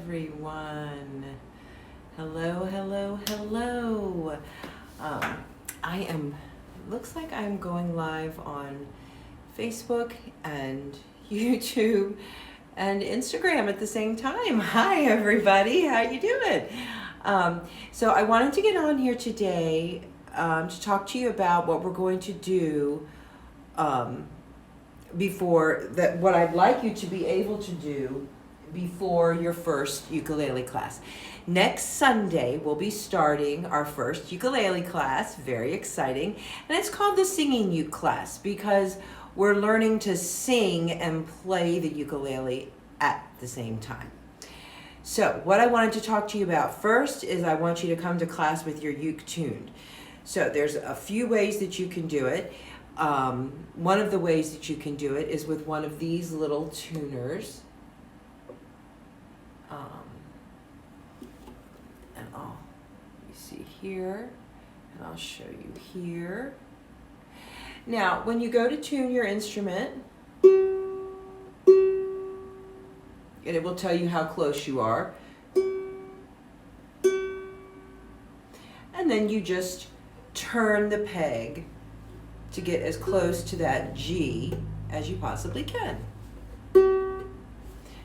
everyone. Hello, hello, hello. Looks like I'm going live on Facebook and YouTube and Instagram at the same time. Hi, everybody. How you doing? So I wanted to get on here today to talk to you about what we're going to do what I'd like you to be able to do before your first ukulele class. Next Sunday, we'll be starting our first ukulele class, very exciting, and it's called the Singing Uke class because we're learning to sing and play the ukulele at the same time. So what I wanted to talk to you about first is I want you to come to class with your uke tuned. So there's a few ways that you can do it. One of the ways that you can do it is with one of these little tuners. You see here, and I'll show you here. Now, when you go to tune your instrument, and it will tell you how close you are, and then you just turn the peg to get as close to that G as you possibly can.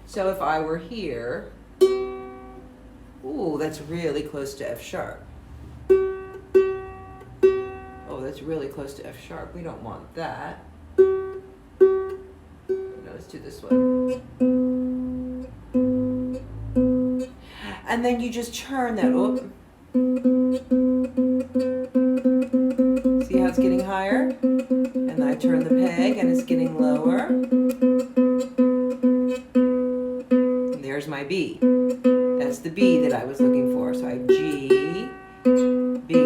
So if I were here, ooh, that's really close to F sharp. Oh, that's really close to F sharp. We don't want that. No, let's do this one. And then you just turn that up. See how it's getting higher? And I turn the peg and it's getting lower. And there's my B. That's the B that I was looking for. So I have G, B,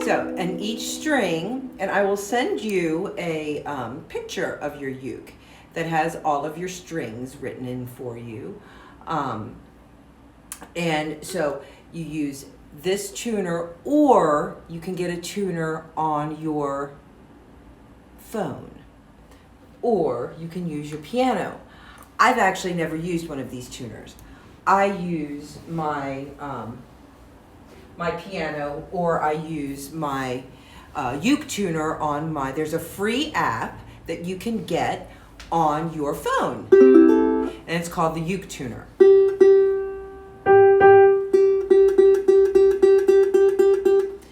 So, and each string, and I will send you a picture of your uke that has all of your strings written in for you. And so you use this tuner, or you can get a tuner on your phone, or you can use your piano. I've actually never used one of these tuners. I use my my piano, or I use my uke tuner on there's a free app that you can get on your phone, and it's called the Uke Tuner.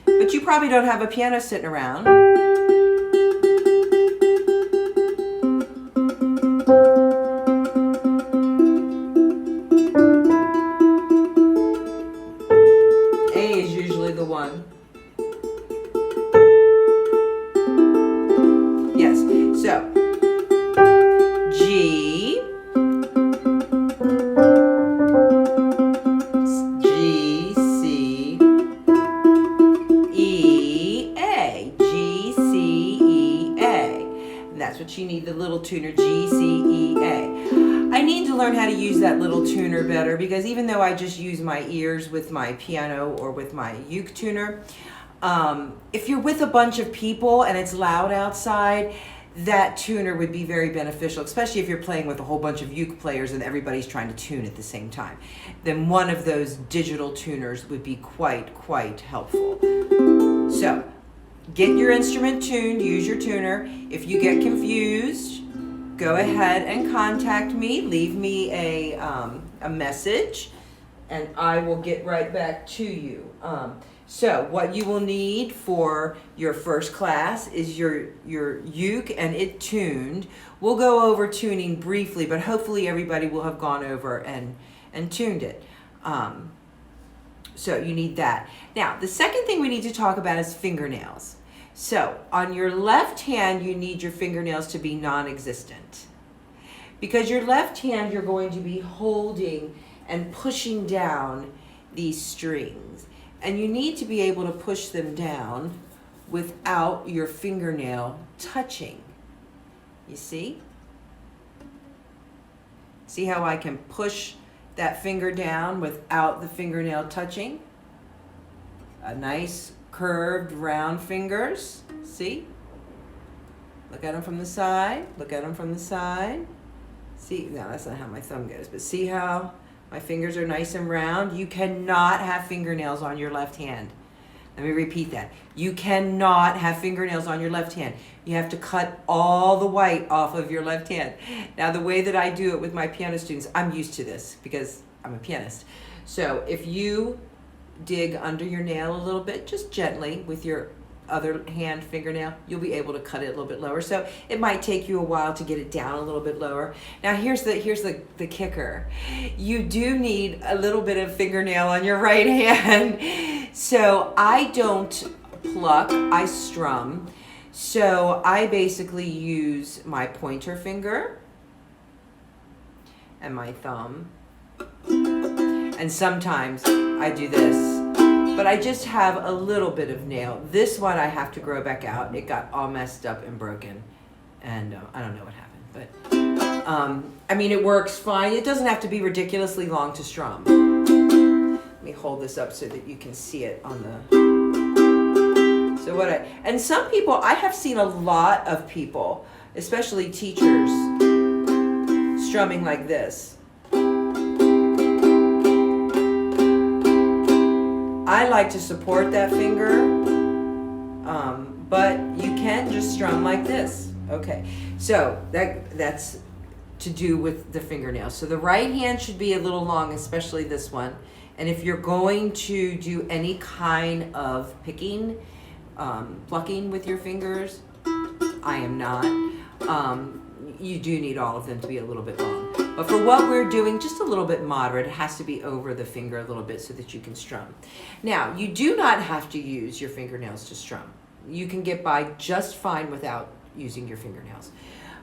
But you probably don't have a piano sitting around. A is usually the one. Yes, so G, G, C, E, A, G, C, E, A. And that's what you need, the little tuner, G, C, E, A. I need to learn how to use that little tuner better because even though I just use my ears with my piano or with my uke tuner, if you're with a bunch of people and it's loud outside, that tuner would be very beneficial, especially if you're playing with a whole bunch of uke players and everybody's trying to tune at the same time. Then one of those digital tuners would be quite helpful. So, get your instrument tuned, use your tuner. If you get confused, go ahead and contact me, leave me a message, and I will get right back to you. So what you will need for your first class is your uke and it tuned. We'll go over tuning briefly, but hopefully everybody will have gone over and tuned it. So you need that. Now, the second thing we need to talk about is fingernails. So on your left hand, you need your fingernails to be non-existent. Because your left hand, you're going to be holding and pushing down these strings. And you need to be able to push them down without your fingernail touching. You see? See how I can push that finger down without the fingernail touching? A nice curved round fingers. See? Look at them from the side. Look at them from the side. See, no, that's not how my thumb goes, but see how my fingers are nice and round? You cannot have fingernails on your left hand. Let me repeat that. You cannot have fingernails on your left hand. You have to cut all the white off of your left hand. Now, the way that I do it with my piano students, I'm used to this because I'm a pianist. So if you dig under your nail a little bit, just gently with your other hand fingernail, you'll be able to cut it a little bit lower. So it might take you a while to get it down a little bit lower. Now here's the kicker. You do need a little bit of fingernail on your right hand. So I don't pluck, I strum. So I basically use my pointer finger and my thumb. And sometimes I do this. But I just have a little bit of nail. This one I have to grow back out. It got all messed up and broken. And I don't know what happened. But, I mean, it works fine. It doesn't have to be ridiculously long to strum. Let me hold this up so that you can see it on the... So what and some people, I have seen a lot of people, especially teachers, strumming like this. I like to support that finger, but you can just strum like this. Okay, so that's to do with the fingernails. So the right hand should be a little long, especially this one. And if you're going to do any kind of picking, plucking with your fingers, I am not. You do need all of them to be a little bit long. But for what we're doing, just a little bit moderate. It has to be over the finger a little bit so that you can strum. Now, you do not have to use your fingernails to strum. You can get by just fine without using your fingernails.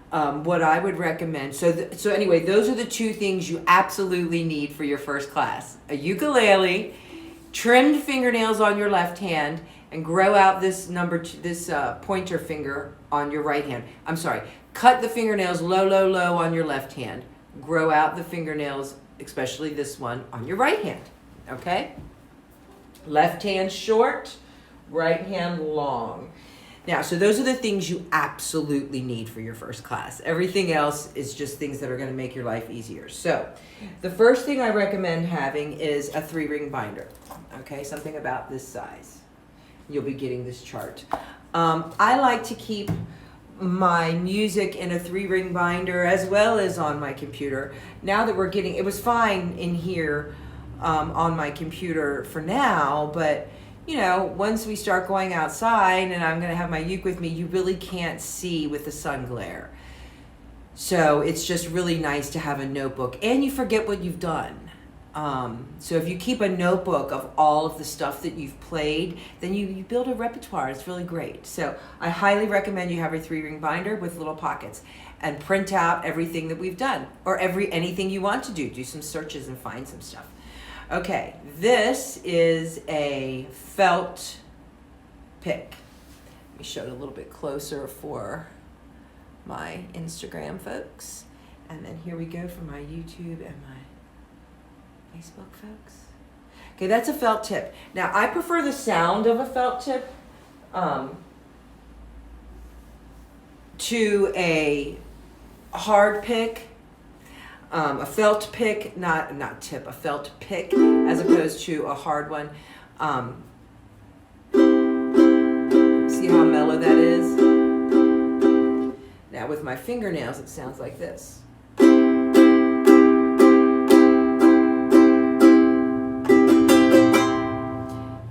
What I would recommend, so anyway, those are the two things you absolutely need for your first class. A ukulele, trimmed fingernails on your left hand, and grow out this pointer finger on your right hand. I'm sorry, cut the fingernails low, low, low on your left hand. Grow out the fingernails, especially this one, on your right hand, okay? Left hand short, right hand long. Now, so those are the things you absolutely need for your first class. Everything else is just things that are going to make your life easier. So the first thing I recommend having is a 3-ring binder, okay? Something about this size. You'll be getting this chart. I like to keep my music in a 3-ring binder as well as on my computer. Now that we're getting, it was fine in here on my computer for now, but you know, once we start going outside and I'm going to have my uke with me, you really can't see with the sun glare. So it's just really nice to have a notebook, and you forget what you've done. So if you keep a notebook of all of the stuff that you've played, then you build a repertoire. It's really great. So I highly recommend you have a 3-ring binder with little pockets and print out everything that we've done, or anything you want to do. Do some searches and find some stuff. Okay, this is a felt pick. Let me show it a little bit closer for my Instagram folks. And then here we go for my YouTube and my Facebook folks. Okay, that's a felt tip. Now, I prefer the sound of a felt tip to a hard pick. A felt pick, not tip, a felt pick, as opposed to a hard one. See how mellow that is? Now with my fingernails, it sounds like this.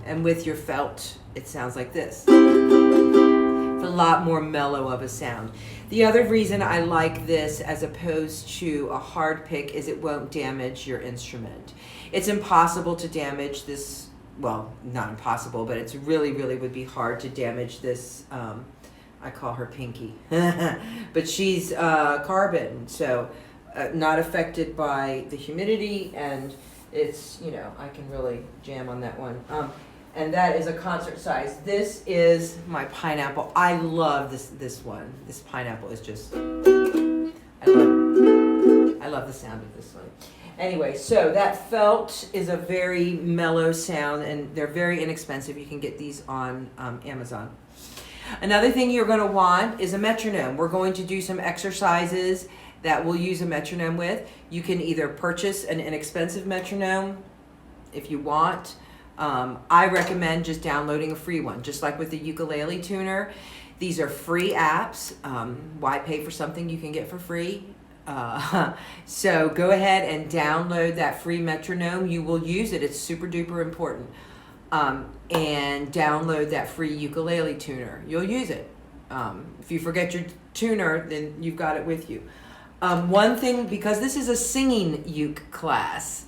And with your felt, it sounds like this. It's a lot more mellow of a sound. The other reason I like this as opposed to a hard pick is it won't damage your instrument. It's impossible to damage this, well, not impossible, but it's really, really would be hard to damage this, I call her Pinky. But she's carbon, so not affected by the humidity, and it's, you know, I can really jam on that one. and that is a concert size. This is my pineapple. I love this one. This pineapple is just, I love the sound of this one. Anyway, so that felt is a very mellow sound, and they're very inexpensive. You can get these on Amazon. Another thing you're going to want is a metronome. We're going to do some exercises that we'll use a metronome with. You can either purchase an inexpensive metronome if you want. I recommend just downloading a free one, just like with the ukulele tuner. These are free apps. Why pay for something you can get for free? So go ahead and download that free metronome. You will use it. It's super duper important. And download that free ukulele tuner. You'll use it. If you forget your tuner, then you've got it with you. One thing, because this is a singing uke class,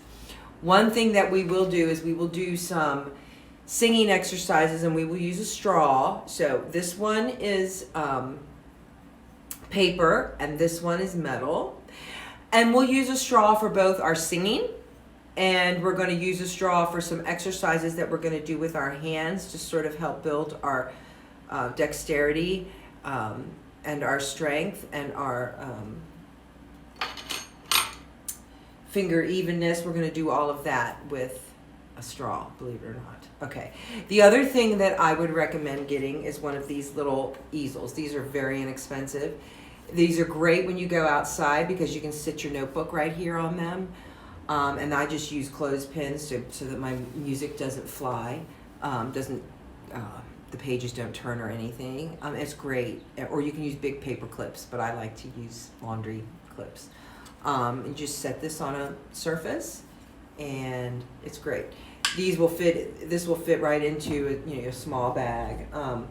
one thing that we will do is we will do some singing exercises, and we will use a straw. So this one is paper, and this one is metal. And we'll use a straw for both our singing, and we're going to use a straw for some exercises that we're going to do with our hands to sort of help build our dexterity and our strength and our finger evenness. We're going to do all of that with a straw, believe it or not. Okay. The other thing that I would recommend getting is one of these little easels. These are very inexpensive. These are great when you go outside because you can sit your notebook right here on them. And I just use clothespins so that my music doesn't fly, the pages don't turn or anything. It's great. Or you can use big paper clips, but I like to use laundry clips. And just set this on a surface, and it's great. These will fit. This will fit right into a small bag. A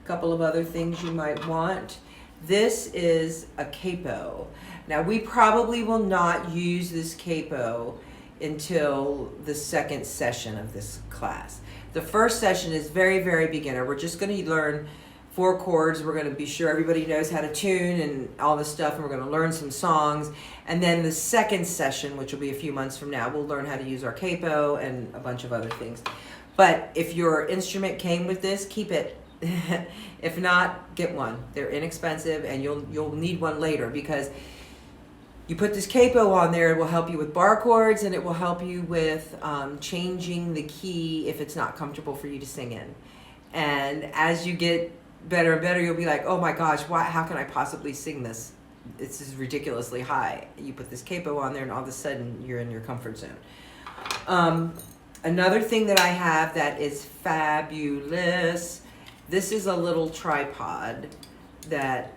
couple of other things you might want. This is a capo. Now we probably will not use this capo until the second session of this class. The first session is very, very beginner. We're just going to learn 4 chords. We're going to be sure everybody knows how to tune and all this stuff, and we're going to learn some songs. And then the second session, which will be a few months from now, we'll learn how to use our capo and a bunch of other things. But if your instrument came with this, keep it. If not, get one. They're inexpensive, and you'll need one later, because you put this capo on there. It will help you with bar chords, and it will help you with changing the key if it's not comfortable for you to sing in. And as you get better and better, you'll be like, oh my gosh, how can I possibly sing this? This is ridiculously high. You put this capo on there, and all of a sudden you're in your comfort zone. Another thing that I have that is fabulous, this is a little tripod that,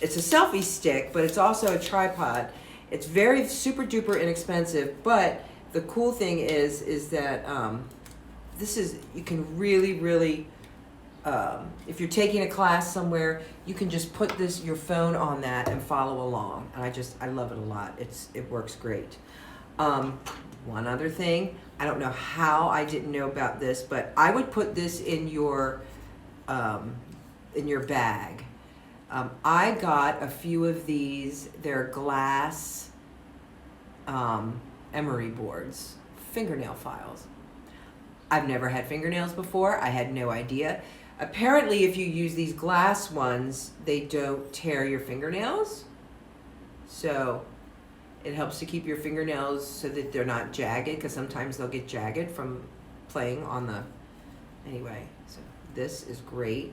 it's a selfie stick, but it's also a tripod. It's very super duper inexpensive, but the cool thing is that this is, you can really, if you're taking a class somewhere, you can just put your phone on that and follow along. And I love it a lot. It works great. One other thing, I don't know how I didn't know about this, but I would put this in your bag. I got a few of these. They're glass emery boards, fingernail files. I've never had fingernails before. I had no idea. Apparently, if you use these glass ones, they don't tear your fingernails. So it helps to keep your fingernails so that they're not jagged, because sometimes they'll get jagged from playing on the... Anyway, so this is great.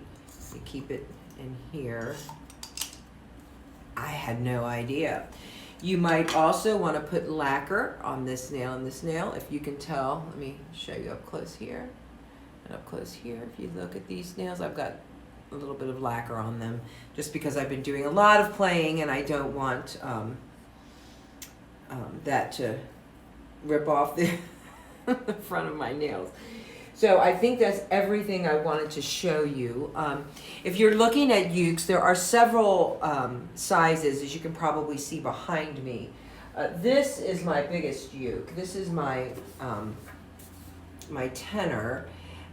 You keep it in here. I had no idea. You might also want to put lacquer on this nail and this nail. If you can tell, let me show you up close here and up close here. If you look at these nails, I've got a little bit of lacquer on them just because I've been doing a lot of playing and I don't want that to rip off the front of my nails. So I think that's everything I wanted to show you. If you're looking at ukes, there are several sizes, as you can probably see behind me. This is my biggest uke. This is my my tenor,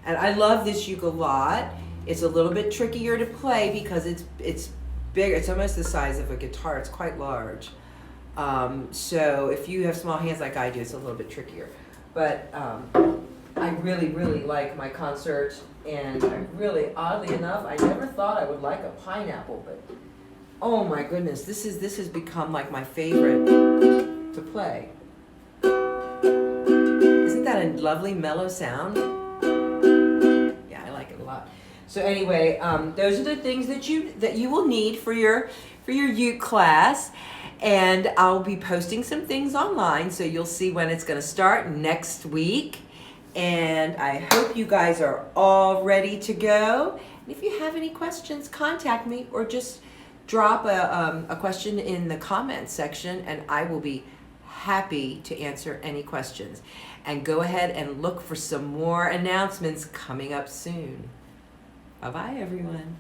and I love this uke a lot. It's a little bit trickier to play because it's bigger. It's almost the size of a guitar. It's quite large. So if you have small hands like I do, it's a little bit trickier. But I really, really like my concert, and I really, oddly enough, I never thought I would like a pineapple, but oh my goodness, this has become like my favorite to play. Isn't that a lovely mellow sound? Yeah, I like it a lot. So anyway, those are the things that you will need for your uke class, and I'll be posting some things online, so you'll see when it's going to start next week. And I hope you guys are all ready to go. And if you have any questions, contact me or just drop a question in the comments section, and I will be happy to answer any questions. And go ahead and look for some more announcements coming up soon. Bye-bye, everyone.